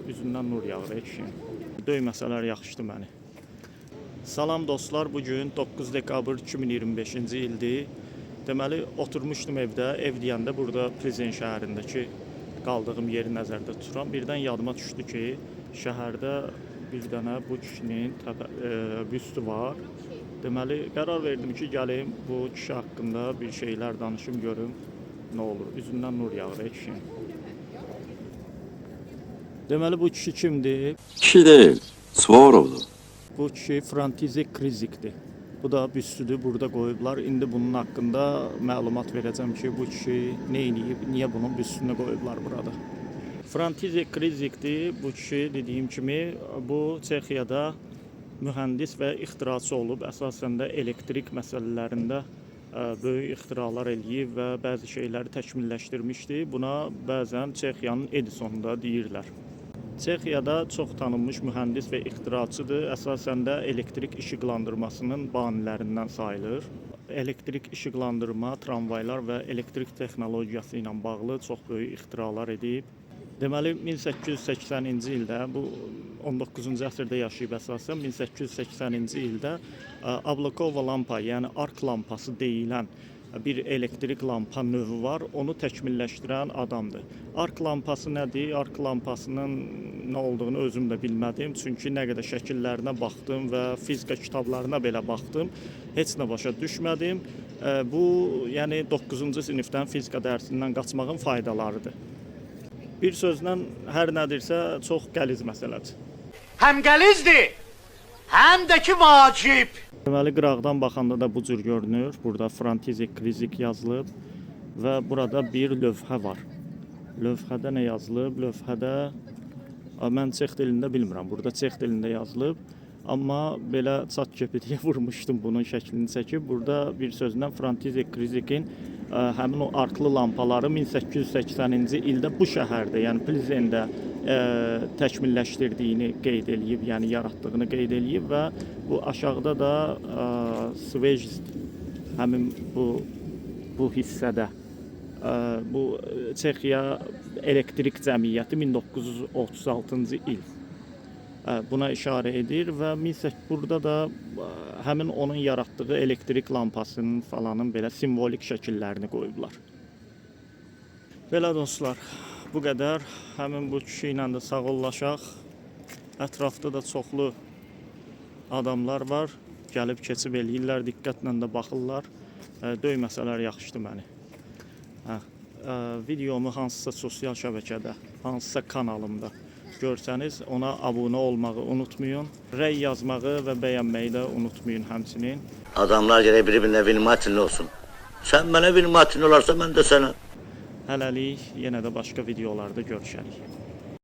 üzündən nur yağır kişinin. Döyməsələr yaxşıdır məni. Salam dostlar, bugün 9 dekabr 2025-ci ildir. Deməli, oturmuşdum evdə, ev deyəndə burada Plzeň şəhərindəki qaldığım yeri nəzərdə tuturam. Birdən yadıma düşdü ki, şəhərdə bir dənə bu kişinin büstü var. Deməli, qərar verdim ki, gəlim bu kişi haqqında bir şeylər danışım, görüm nə olur. Üzündən nur yağır kişinin. Deməli, bu kişi kimdir? Kişi değil, Suvorov'du. Bu kişi Frantizek Krizik'dir. Bu da büstüdür, burada qoyublar. İndi bunun haqqında məlumat verəcəm ki, bu kişi nə edib, niyə bunun büstünü qoyublar burada. Frantizek Krizik'dir. Bu kişi dediyim kimi bu Çexiyada mühəndis və ixtiraçı olub. Əsasən də elektrik məsələlərində böyük ixtiralar eləyib və bəzi şeyləri təkmilləşdirmişdi. Buna bəzən Çexiyanın Edisonu da deyirlər. Çexiyada çox tanınmış mühəndis və ixtiraçıdır. Əsasən də elektrik işıqlandırmasının banilərindən sayılır. Elektrik işıqlandırma, tramvaylar və elektrik texnologiyası ilə bağlı çox böyük ixtiralar edib. Deməli, 1880-ci ildə, bu 19-cu əsrdə yaşayıb əsasən, 1880-ci ildə Ablakova lampa, yəni ark lampası deyilən bir elektrik lampa növü var, onu təkmilləşdirən adamdır. Ark lampası nədir? Ark lampasının nə olduğunu özüm də bilmədim. Çünki nə qədər şəkillərinə baxdım və fizika kitablarına belə baxdım, heç nə başa düşmədim. Bu, yəni 9-cu sinifdən fizika dərsindən qaçmağın faydalarıdır. Bir sözlə, hər nədirsə çox qəliz məsələdir. Həm qəlizdir, həm də ki vacib. Deməli, qıraqdan baxanda da bu cür görünür. Burada Frantizek Krizik yazılıb və burada bir lövhə var. Lövhədə nə yazılıb? Lövhədə, mən Çex dilində bilmirəm, burada Çex dilində yazılıb. Amma belə ChatGPT-yə vurmuşdum bunun şəklini çəkib. Burada bir sözlə Frantizek Krizikin həmin o arklı lampaları 1880-ci ildə bu şəhərdə, yəni Plzeňdə təkmilləşdirdiyini qeyd eləyib, yəni yaratdığını qeyd eləyib və bu aşağıda da Svejsk, həmin bu hissədə bu Çexiya Elektrik Cəmiyyəti 1936-cı il buna işarə edir və burada da həmin onun yaratdığı elektrik lampasının falanın belə simvolik şəkillərini qoyublar. Belə dostlar, bu qədər. Həmin bu kişi ilə də sağollaşaq. Ətrafda da çoxlu adamlar var. Gəlib keçib eləyirlər, diqqətlə də baxırlar. Döyməsələr yaxşıdır məni. Videomu hansısa sosial şəbəkədə, hansısa kanalımda görsəniz, ona abunə olmağı unutmayın. Rəy yazmağı və bəyənməyi də unutmayın həmçinin. Adamlar gərək bir-birinə vilimatinli olsun. Sən mənə vilimatinli olarsa, mən də sənə. Hələlik yenə də başqa videolarda görüşərik.